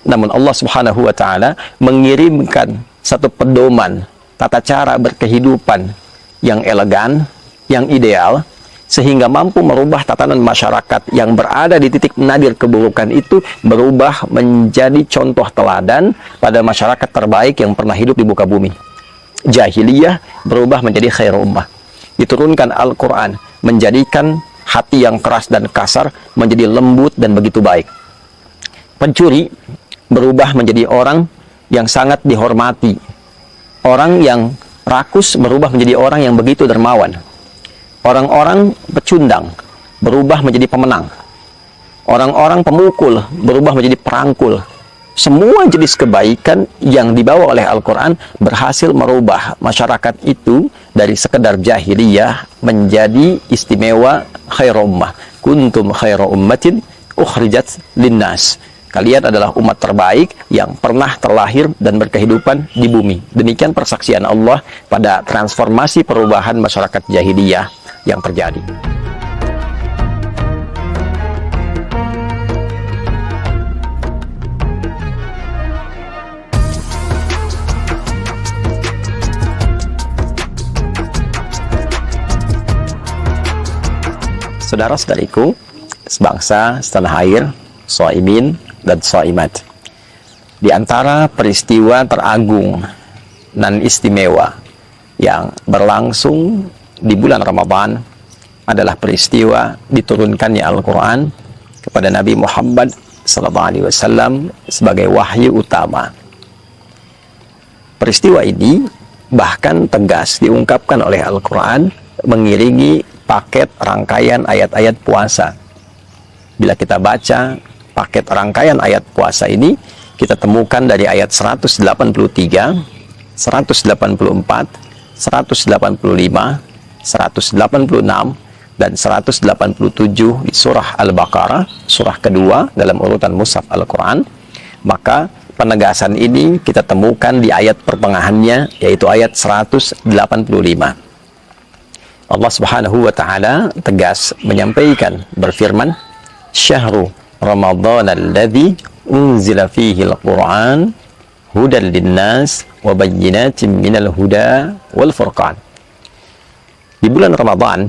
Namun Allah Subhanahu wa taala mengirimkan satu pedoman tata cara berkehidupan yang elegan, yang ideal, sehingga mampu merubah tatanan masyarakat yang berada di titik nadir keburukan itu berubah menjadi contoh teladan pada masyarakat terbaik yang pernah hidup di muka bumi. Jahiliyah berubah menjadi khair ummah. Diturunkan Al-Quran, menjadikan hati yang keras dan kasar menjadi lembut dan begitu baik. Pencuri berubah menjadi orang yang sangat dihormati. Orang yang rakus berubah menjadi orang yang begitu dermawan. Orang-orang pecundang berubah menjadi pemenang. Orang-orang pemukul berubah menjadi perangkul. Semua jenis kebaikan yang dibawa oleh Al-Quran berhasil merubah masyarakat itu dari sekedar jahiliyah menjadi istimewa khairu ummah. Kuntum khairu ummatin ukhrijat linnas. Kalian adalah umat terbaik yang pernah terlahir dan berkehidupan di bumi. Demikian persaksian Allah pada transformasi perubahan masyarakat jahiliyah yang terjadi. Saudara-saudariku, sebangsa, setanah air, shaimin dan shaimat. Di antara peristiwa teragung dan istimewa yang berlangsung di bulan Ramadan adalah peristiwa diturunkannya Al-Quran kepada Nabi Muhammad SAW sebagai wahyu utama. Peristiwa ini bahkan tegas diungkapkan oleh Al-Quran mengiringi paket rangkaian ayat-ayat puasa. Bila kita baca paket rangkaian ayat puasa ini, kita temukan dari ayat 183, 184, 185, 186 dan 187 di surah Al-Baqarah, surah kedua dalam urutan mushaf Al-Quran. Maka penegasan ini kita temukan di ayat pertengahannya, yaitu ayat 185. Allah Subhanahu wa taala tegas menyampaikan, berfirman, "Syahrul Ramadan alladzi unzila fihi al-Qur'an hudan lin-nas wa bayyinatin minal huda wal furqan." Di bulan Ramadan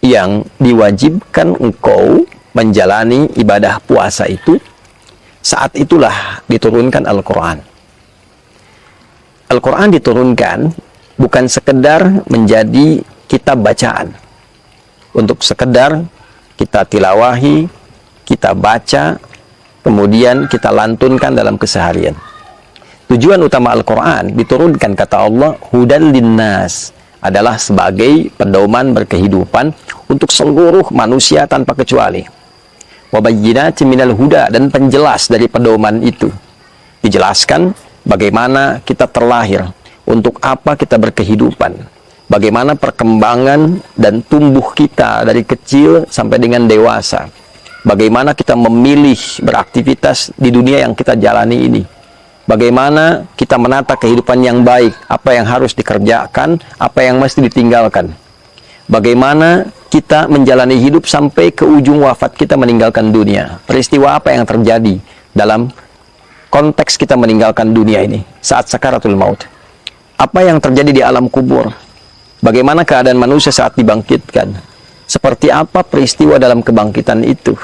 yang diwajibkan engkau menjalani ibadah puasa itu, saat itulah diturunkan Al-Quran. Al-Quran diturunkan bukan sekedar menjadi kitab bacaan, untuk sekedar kita tilawahi, kita baca, kemudian kita lantunkan dalam keseharian. Tujuan utama Al-Quran diturunkan, kata Allah, hudan linnas, adalah sebagai pedoman berkehidupan untuk seluruh manusia tanpa kecuali. Wabayyinatin minal huda, dan penjelas dari pedoman itu. Dijelaskan bagaimana kita terlahir, untuk apa kita berkehidupan, bagaimana perkembangan dan tumbuh kita dari kecil sampai dengan dewasa, bagaimana kita memilih beraktivitas di dunia yang kita jalani ini, bagaimana kita menata kehidupan yang baik, apa yang harus dikerjakan, apa yang mesti ditinggalkan, bagaimana kita menjalani hidup sampai ke ujung wafat kita meninggalkan dunia, peristiwa apa yang terjadi dalam konteks kita meninggalkan dunia ini saat sakaratul maut, apa yang terjadi di alam kubur, bagaimana keadaan manusia saat dibangkitkan, seperti apa peristiwa dalam kebangkitan itu,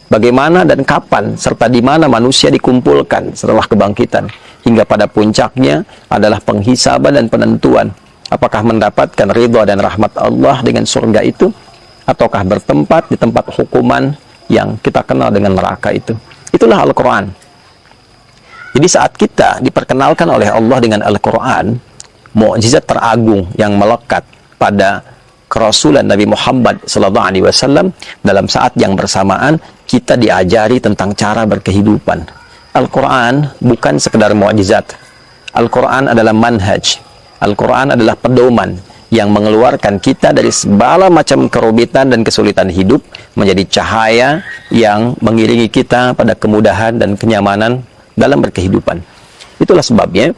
bagaimana dan kapan serta di mana manusia dikumpulkan setelah kebangkitan, hingga pada puncaknya adalah penghisaban dan penentuan apakah mendapatkan ridha dan rahmat Allah dengan surga itu, ataukah bertempat di tempat hukuman yang kita kenal dengan neraka itu. Itulah Al-Quran. Jadi saat kita diperkenalkan oleh Allah dengan Al-Quran, mukjizat teragung yang melekat pada kerasulan Nabi Muhammad SAW, dalam saat yang bersamaan kita diajari tentang cara berkehidupan. Al-Quran bukan sekedar mukjizat. Al-Quran adalah manhaj. Al-Quran adalah pedoman yang mengeluarkan kita dari segala macam kerumitan dan kesulitan hidup menjadi cahaya yang mengiringi kita pada kemudahan dan kenyamanan dalam berkehidupan. Itulah sebabnya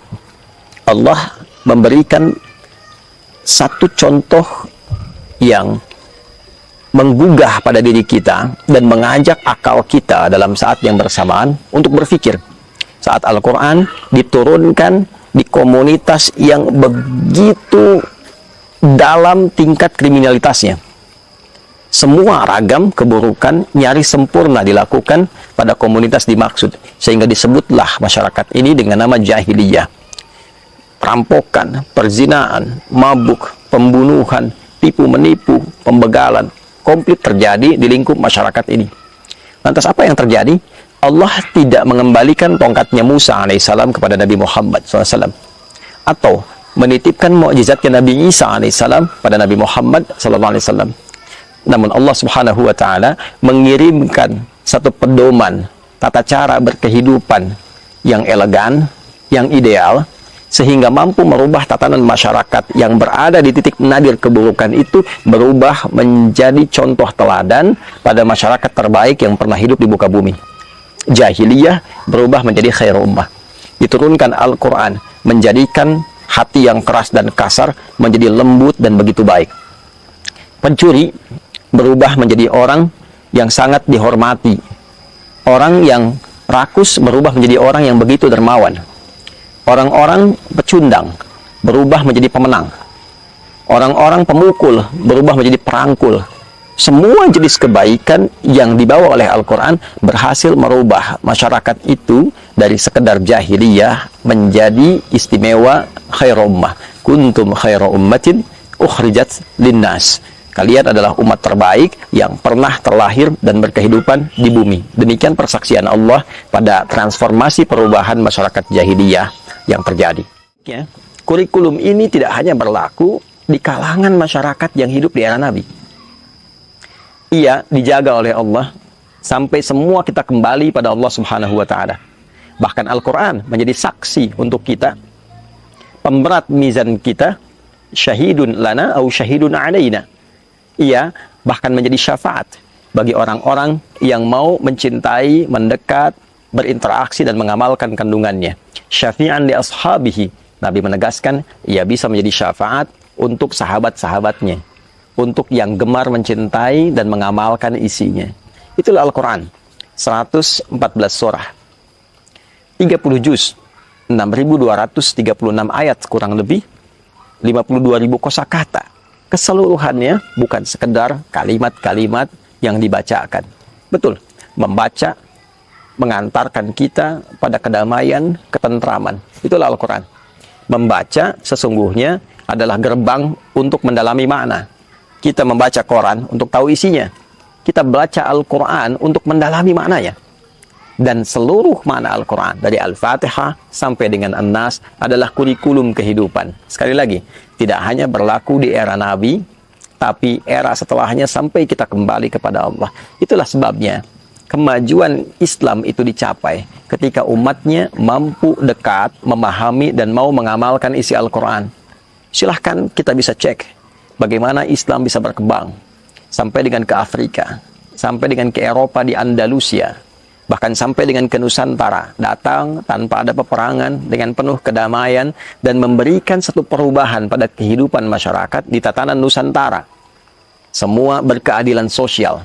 Allah memberikan satu contoh yang menggugah pada diri kita dan mengajak akal kita dalam saat yang bersamaan untuk berpikir. saat Al-Quran diturunkan di komunitas yang begitu dalam tingkat kriminalitasnya. Semua ragam keburukan nyaris sempurna dilakukan pada komunitas dimaksud, sehingga disebutlah masyarakat ini dengan nama jahiliyah. Perampokan, perzinaan, mabuk, pembunuhan, tipu-menipu, pembegalan, komplit terjadi di lingkup masyarakat ini. Lantas apa yang terjadi? Allah tidak mengembalikan tongkatnya Musa alaihissalam kepada Nabi Muhammad SAW, atau menitipkan mukjizatnya Nabi Isa alaihissalam pada Nabi Muhammad SAW. Namun Allah Subhanahu wa Ta'ala mengirimkan satu pedoman tata cara berkehidupan yang elegan, yang ideal, sehingga mampu merubah tatanan masyarakat yang berada di titik nadir keburukan itu berubah menjadi contoh teladan pada masyarakat terbaik yang pernah hidup di muka bumi. Jahiliyah berubah menjadi khair ummah. Diturunkan Al-Quran menjadikan hati yang keras dan kasar menjadi lembut dan begitu baik. Pencuri berubah menjadi orang yang sangat dihormati. Orang yang rakus berubah menjadi orang yang begitu dermawan. Orang-orang pecundang berubah menjadi pemenang. Orang-orang pemukul berubah menjadi perangkul. Semua jenis kebaikan yang dibawa oleh Al-Quran berhasil merubah masyarakat itu dari sekedar jahiliyah menjadi istimewa khairu ummah. Kuntum khairu ummatin ukhrijat linnas. Kalian adalah umat terbaik yang pernah terlahir dan berkehidupan di bumi. Demikian persaksian Allah pada transformasi perubahan masyarakat jahiliyah yang terjadi. Ya, kurikulum ini tidak hanya berlaku di kalangan masyarakat yang hidup di era Nabi. Ia dijaga oleh Allah sampai semua kita kembali pada Allah Subhanahu wa Ta'ala. Bahkan Al-Quran menjadi saksi untuk kita, pemberat mizan kita, syahidun lana au syahidun alaina. Ia bahkan menjadi syafaat bagi orang-orang yang mau mencintai, mendekat, berinteraksi dan mengamalkan kandungannya. Syafi'an li ashabihi. Nabi menegaskan ia bisa menjadi syafaat untuk sahabat-sahabatnya, untuk yang gemar mencintai dan mengamalkan isinya. Itulah Al-Quran. 114 surah, 30 juz, 6.236 ayat kurang lebih, 52.000 kosakata. Keseluruhannya bukan sekedar kalimat-kalimat yang dibacakan. Betul, membaca mengantarkan kita pada kedamaian, ketentraman. Itulah Al-Quran. Membaca sesungguhnya adalah gerbang untuk mendalami makna. Kita membaca Quran untuk tahu isinya. Kita baca Al-Quran untuk mendalami maknanya. Dan seluruh makna Al-Quran dari Al-Fatihah sampai dengan An-Nas adalah kurikulum kehidupan. Sekali lagi, tidak hanya berlaku di era Nabi, tapi era setelahnya sampai kita kembali kepada Allah. Itulah sebabnya kemajuan Islam itu dicapai ketika umatnya mampu dekat, memahami, dan mau mengamalkan isi Al-Quran. Silahkan kita bisa cek bagaimana Islam bisa berkembang sampai dengan ke Afrika, sampai dengan ke Eropa di Andalusia, bahkan sampai dengan ke Nusantara, datang tanpa ada peperangan dengan penuh kedamaian dan memberikan satu perubahan pada kehidupan masyarakat di tatanan Nusantara. Semua berkeadilan sosial.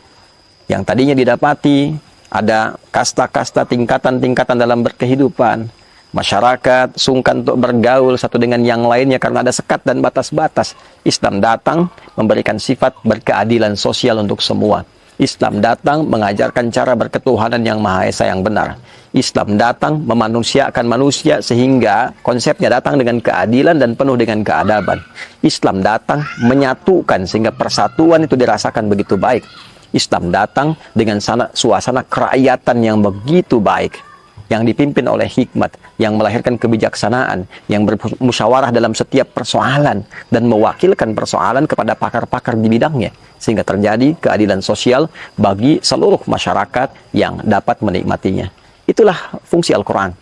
Yang tadinya didapati ada kasta-kasta, tingkatan-tingkatan dalam berkehidupan. Masyarakat sungkan untuk bergaul satu dengan yang lainnya karena ada sekat dan batas-batas. Islam datang memberikan sifat berkeadilan sosial untuk semua. Islam datang mengajarkan cara berketuhanan yang Maha Esa yang benar. Islam datang memanusiakan manusia sehingga konsepnya datang dengan keadilan dan penuh dengan keadaban. Islam datang menyatukan sehingga persatuan itu dirasakan begitu baik. Islam datang dengan suasana kerakyatan yang begitu baik, yang dipimpin oleh hikmat, yang melahirkan kebijaksanaan, yang bermusyawarah dalam setiap persoalan dan mewakilkan persoalan kepada pakar-pakar di bidangnya, sehingga terjadi keadilan sosial bagi seluruh masyarakat yang dapat menikmatinya. Itulah fungsi Al-Quran.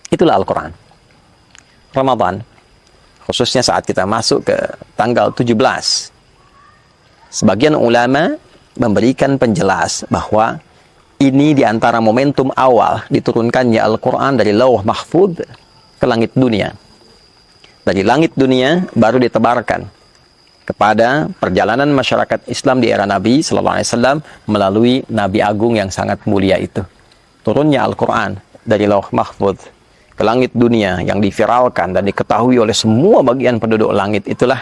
Itulah Al-Quran. Ramadan, khususnya saat kita masuk ke tanggal 17, sebagian ulama memberikan penjelas bahwa ini diantara momentum awal diturunkannya Al-Quran dari Lauh Mahfudz ke langit dunia. Dari langit dunia baru ditebarkan kepada perjalanan masyarakat Islam di era Nabi Sallallahu Alaihi Wasallam melalui Nabi Agung yang sangat mulia itu. Turunnya Al-Quran dari Lauh Mahfudz ke langit dunia yang diviralkan dan diketahui oleh semua bagian penduduk langit, itulah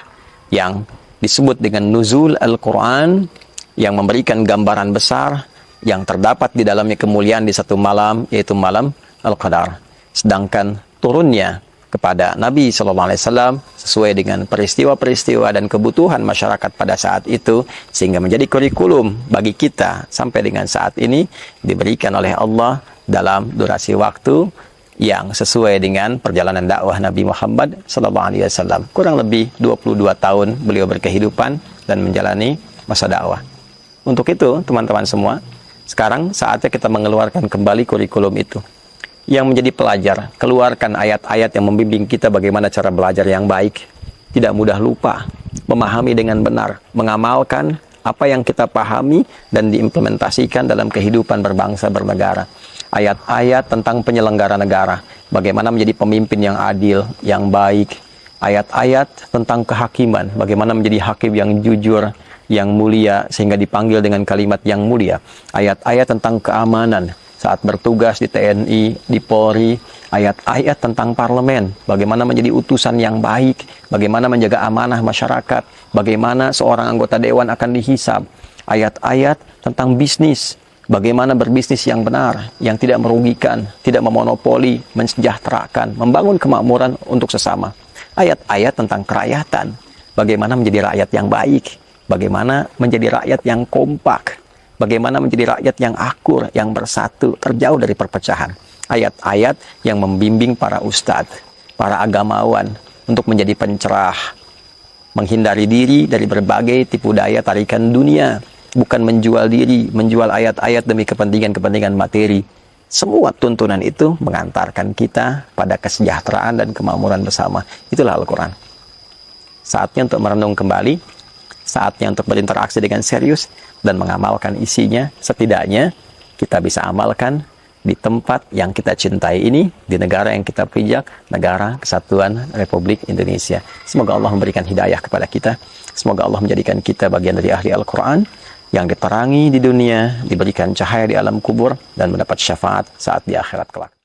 yang disebut dengan nuzul Al-Quran, yang memberikan gambaran besar yang terdapat di dalamnya kemuliaan di satu malam, yaitu malam Al-Qadar. Sedangkan turunnya kepada Nabi SAW sesuai dengan peristiwa-peristiwa dan kebutuhan masyarakat pada saat itu, sehingga menjadi kurikulum bagi kita sampai dengan saat ini, diberikan oleh Allah dalam durasi waktu yang sesuai dengan perjalanan dakwah Nabi Muhammad SAW. Kurang lebih 22 tahun beliau berkehidupan dan menjalani masa dakwah. Untuk itu, teman-teman semua, sekarang saatnya kita mengeluarkan kembali kurikulum itu. Yang menjadi pelajar, keluarkan ayat-ayat yang membimbing kita bagaimana cara belajar yang baik, tidak mudah lupa, memahami dengan benar, mengamalkan apa yang kita pahami dan diimplementasikan dalam kehidupan berbangsa bernegara. Ayat-ayat tentang penyelenggara negara, bagaimana menjadi pemimpin yang adil, yang baik. Ayat-ayat tentang kehakiman, bagaimana menjadi hakim yang jujur, yang mulia, sehingga dipanggil dengan kalimat yang mulia. Ayat-ayat tentang keamanan saat bertugas di TNI, di Polri. Ayat-ayat tentang parlemen, bagaimana menjadi utusan yang baik, bagaimana menjaga amanah masyarakat, bagaimana seorang anggota dewan akan dihisab. Ayat-ayat tentang bisnis, bagaimana berbisnis yang benar, yang tidak merugikan, tidak memonopoli, mensejahterakan, membangun kemakmuran untuk sesama. Ayat-ayat tentang kerakyatan, bagaimana menjadi rakyat yang baik, bagaimana menjadi rakyat yang kompak, bagaimana menjadi rakyat yang akur, yang bersatu, terjauh dari perpecahan. Ayat-ayat yang membimbing para ustadz, para agamawan untuk menjadi pencerah, menghindari diri dari berbagai tipu daya tarikan dunia, bukan menjual diri, menjual ayat-ayat demi kepentingan-kepentingan materi. Semua tuntunan itu mengantarkan kita pada kesejahteraan dan kemakmuran bersama. Itulah Al-Quran. Saatnya untuk merenung kembali, saatnya untuk berinteraksi dengan serius dan mengamalkan isinya. Setidaknya kita bisa amalkan di tempat yang kita cintai ini, di negara yang kita pijak, negara Kesatuan Republik Indonesia. Semoga Allah memberikan hidayah kepada kita. Semoga Allah menjadikan kita bagian dari ahli Al-Quran yang diterangi di dunia, diberikan cahaya di alam kubur, dan mendapat syafaat saat di akhirat kelak.